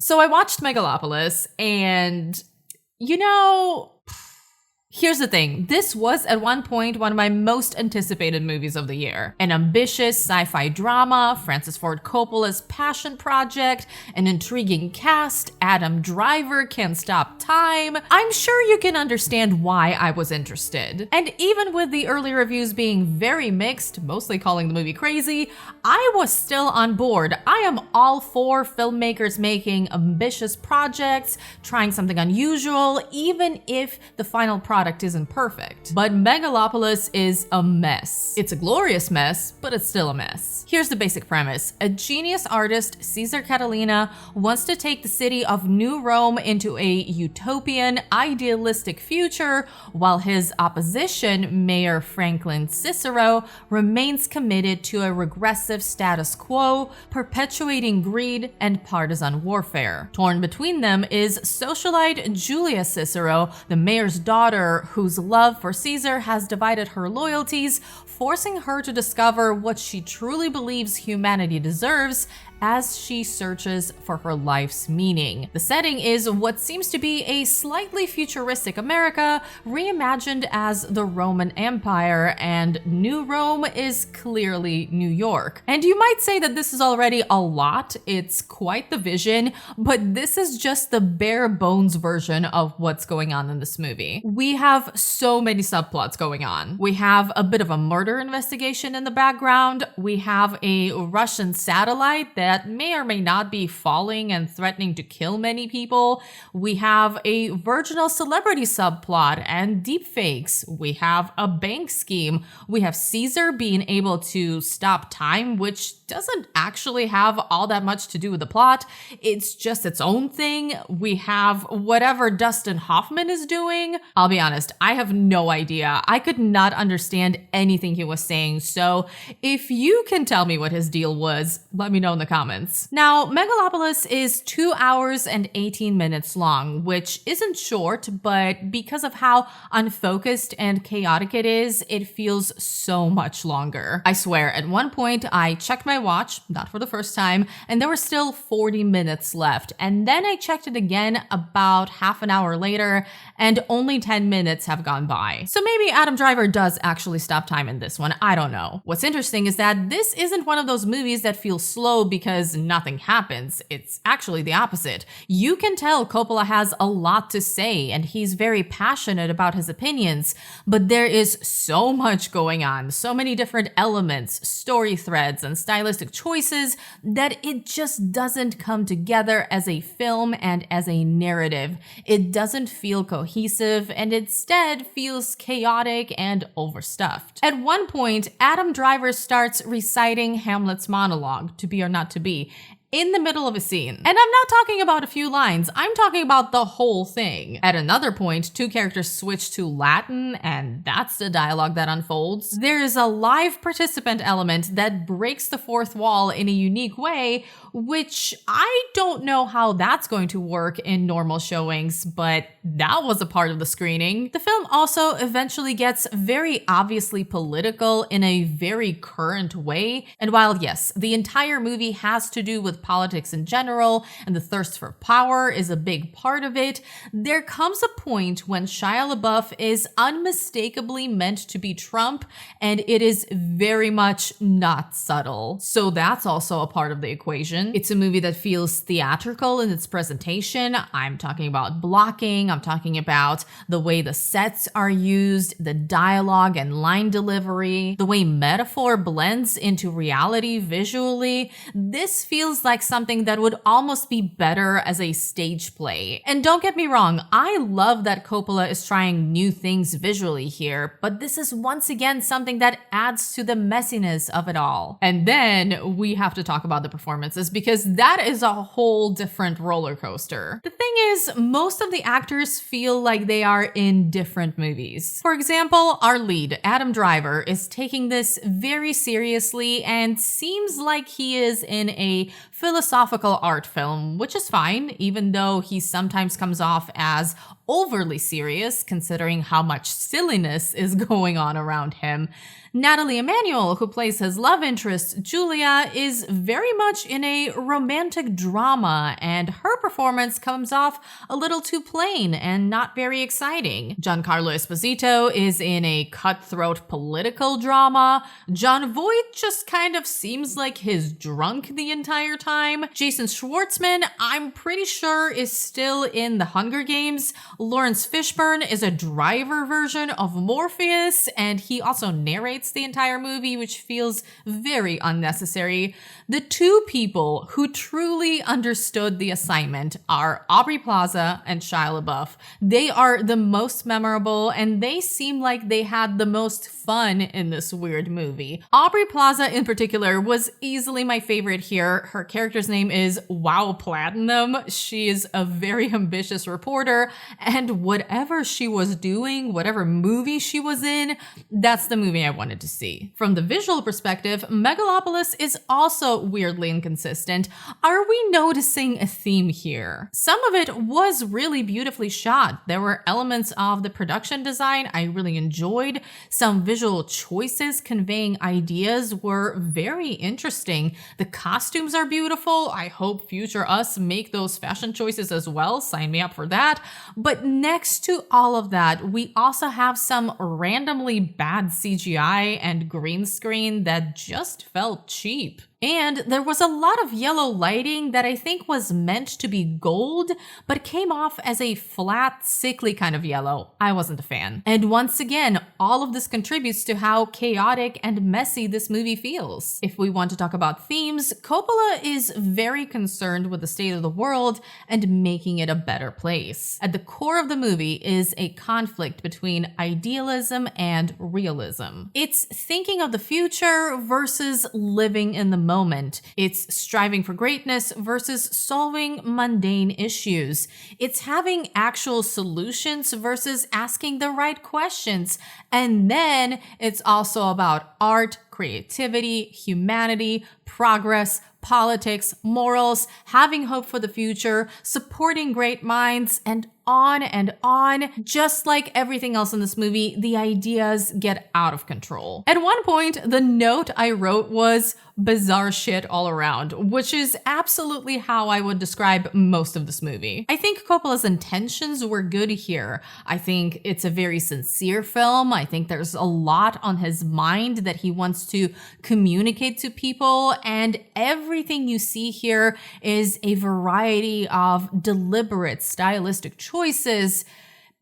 So I watched Megalopolis and, you know, here's the thing. This was at one point one of my most anticipated movies of the year. An ambitious sci-fi drama, Francis Ford Coppola's passion project, an intriguing cast, Adam Driver can stop time. I'm sure you can understand why I was interested. And even with the early reviews being very mixed, mostly calling the movie crazy, I was still on board. I am all for filmmakers making ambitious projects, trying something unusual, even if the final product isn't perfect. But Megalopolis is a mess. It's a glorious mess, but it's still a mess. Here's the basic premise. A genius artist, Caesar Catalina, wants to take the city of New Rome into a utopian, idealistic future, while his opposition, Mayor Franklin Cicero, remains committed to a regressive status quo, perpetuating greed and partisan warfare. Torn between them is socialite Julia Cicero, the mayor's daughter, whose love for Caesar has divided her loyalties, forcing her to discover what she truly believes humanity deserves as she searches for her life's meaning. The setting is what seems to be a slightly futuristic America, reimagined as the Roman Empire, and New Rome is clearly New York. And you might say that this is already a lot, it's quite the vision, but this is just the bare bones version of what's going on in this movie. We have so many subplots going on. We have a bit of a murder investigation in the background. We have a Russian satellite that may or may not be falling and threatening to kill many people. We have a virginal celebrity subplot and deepfakes. We have a bank scheme. We have Caesar being able to stop time, which doesn't actually have all that much to do with the plot. It's just its own thing. We have whatever Dustin Hoffman is doing. I'll be honest, I have no idea. I could not understand anything he was saying. So if you can tell me what his deal was, let me know in the comments. Now, Megalopolis is 2 hours and 18 minutes long, which isn't short, but because of how unfocused and chaotic it is, it feels so much longer. I swear, at one point I checked my watch, not for the first time, and there were still 40 minutes left. And then I checked it again about half an hour later, and only 10 minutes have gone by. So maybe Adam Driver does actually stop time in this one, I don't know. What's interesting is that this isn't one of those movies that feels slow because nothing happens. It's actually the opposite. You can tell Coppola has a lot to say, and he's very passionate about his opinions, but there is so much going on, so many different elements, story threads, and stylistic choices that it just doesn't come together as a film and as a narrative. It doesn't feel cohesive, and instead feels chaotic and overstuffed. At one point, Adam Driver starts reciting Hamlet's monologue, to be or not to be, in the middle of a scene. And I'm not talking about a few lines, I'm talking about the whole thing. At another point, two characters switch to Latin, and that's the dialogue that unfolds. There is a live participant element that breaks the fourth wall in a unique way, which I don't know how that's going to work in normal showings, but that was a part of the screening. The film also eventually gets very obviously political in a very current way, and while yes, the entire movie has to do with politics in general, and the thirst for power is a big part of it, there comes a point when Shia LaBeouf is unmistakably meant to be Trump, and it is very much not subtle. So that's also a part of the equation. It's a movie that feels theatrical in its presentation. I'm talking about blocking, I'm talking about the way the sets are used, the dialogue and line delivery, the way metaphor blends into reality visually. This feels like something that would almost be better as a stage play. And don't get me wrong, I love that Coppola is trying new things visually here, but this is once again something that adds to the messiness of it all. And then we have to talk about the performances, because that is a whole different roller coaster. The thing is, most of the actors feel like they are in different movies. For example, our lead, Adam Driver, is taking this very seriously and seems like he is in a philosophical art film, which is fine, even though he sometimes comes off as overly serious considering how much silliness is going on around him. Nathalie Emmanuel, who plays his love interest, Julia, is very much in a romantic drama, and her performance comes off a little too plain and not very exciting. Giancarlo Esposito is in a cutthroat political drama. Jon Voight just kind of seems like he's drunk the entire time. Jason Schwartzman, I'm pretty sure, is still in The Hunger Games. Lawrence Fishburne is a driver version of Morpheus, and he also narrates the entire movie, which feels very unnecessary. The two people who truly understood the assignment are Aubrey Plaza and Shia LaBeouf. They are the most memorable, and they seem like they had the most fun in this weird movie. Aubrey Plaza in particular was easily my favorite here. Her character's name is Wow Platinum. She is a very ambitious reporter, and whatever she was doing, whatever movie she was in, that's the movie I wanted to see. From the visual perspective, Megalopolis is also weirdly inconsistent. Are we noticing a theme here? Some of it was really beautifully shot. There were elements of the production design I really enjoyed. Some visual choices conveying ideas were very interesting. The costumes are beautiful. I hope future us make those fashion choices as well. Sign me up for that. But next to all of that, we also have some randomly bad CGI and green screen that just felt cheap. And there was a lot of yellow lighting that I think was meant to be gold, but came off as a flat, sickly kind of yellow. I wasn't a fan. And once again, all of this contributes to how chaotic and messy this movie feels. If we want to talk about themes, Coppola is very concerned with the state of the world and making it a better place. At the core of the movie is a conflict between idealism and realism. It's thinking of the future versus living in the moment. It's striving for greatness versus solving mundane issues. It's having actual solutions versus asking the right questions. And then it's also about art, creativity, humanity, progress, politics, morals, having hope for the future, supporting great minds, and on and on. Just like everything else in this movie, the ideas get out of control. At one point, the note I wrote was bizarre shit all around, which is absolutely how I would describe most of this movie. I think Coppola's intentions were good here. I think it's a very sincere film. I think there's a lot on his mind that he wants to communicate to people, and everything you see here is a variety of deliberate stylistic choices,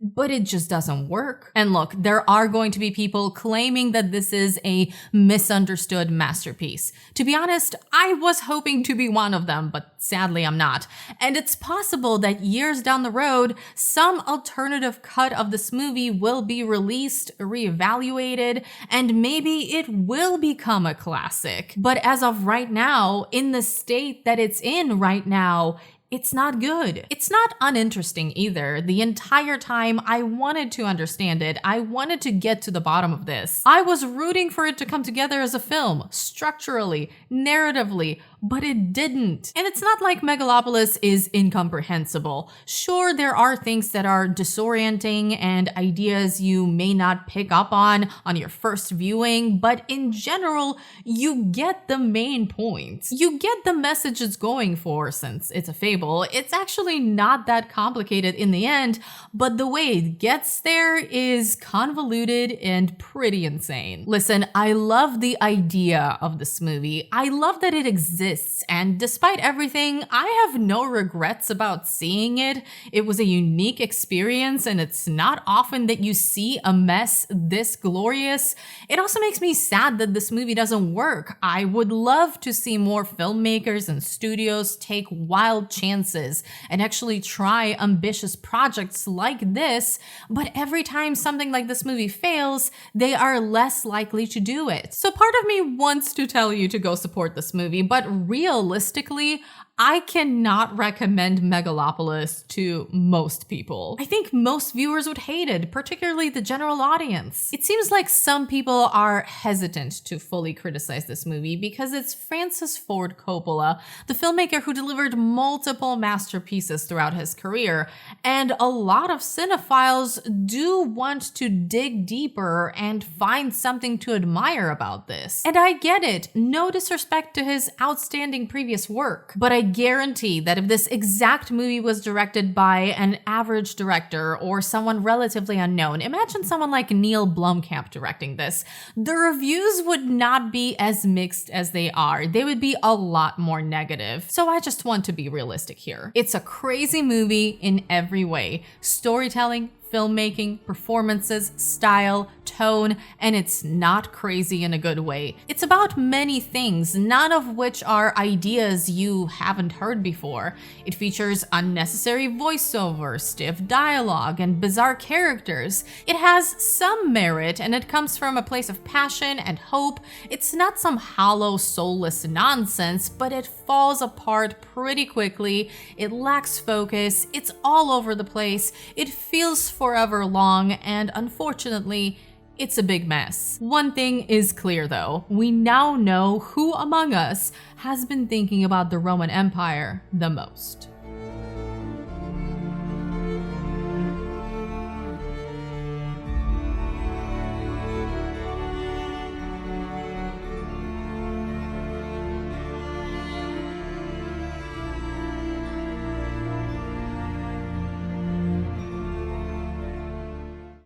but it just doesn't work. And look, there are going to be people claiming that this is a misunderstood masterpiece. To be honest, I was hoping to be one of them, but sadly I'm not. And it's possible that years down the road, some alternative cut of this movie will be released, reevaluated, and maybe it will become a classic. But as of right now, in the state that it's in right now, it's not good. It's not uninteresting either. The entire time I wanted to understand it. I wanted to get to the bottom of this. I was rooting for it to come together as a film, structurally, narratively, but it didn't. And it's not like Megalopolis is incomprehensible. Sure, there are things that are disorienting and ideas you may not pick up on your first viewing, but in general, you get the main points. You get the message it's going for. Since it's a fable, it's actually not that complicated in the end, but the way it gets there is convoluted and pretty insane. Listen, I love the idea of this movie. I love that it exists. And despite everything, I have no regrets about seeing it. It was a unique experience, and it's not often that you see a mess this glorious. It also makes me sad that this movie doesn't work. I would love to see more filmmakers and studios take wild chances and actually try ambitious projects like this, but every time something like this movie fails, they are less likely to do it. So part of me wants to tell you to go support this movie, but realistically, I cannot recommend Megalopolis to most people. I think most viewers would hate it, particularly the general audience. It seems like some people are hesitant to fully criticize this movie because it's Francis Ford Coppola, the filmmaker who delivered multiple masterpieces throughout his career, and a lot of cinephiles do want to dig deeper and find something to admire about this. And I get it, no disrespect to his outstanding previous work, but I guarantee that if this exact movie was directed by an average director or someone relatively unknown, imagine someone like Neil Blomkamp directing this, the reviews would not be as mixed as they are. They would be a lot more negative. So I just want to be realistic here. It's a crazy movie in every way. Storytelling, filmmaking, performances, style, tone, and it's not crazy in a good way. It's about many things, none of which are ideas you haven't heard before. It features unnecessary voiceover, stiff dialogue, and bizarre characters. It has some merit, and it comes from a place of passion and hope. It's not some hollow, soulless nonsense, but it falls apart pretty quickly. It lacks focus. It's all over the place. It feels forever long, and unfortunately, it's a big mess. One thing is clear though, we now know who among us has been thinking about the Roman Empire the most.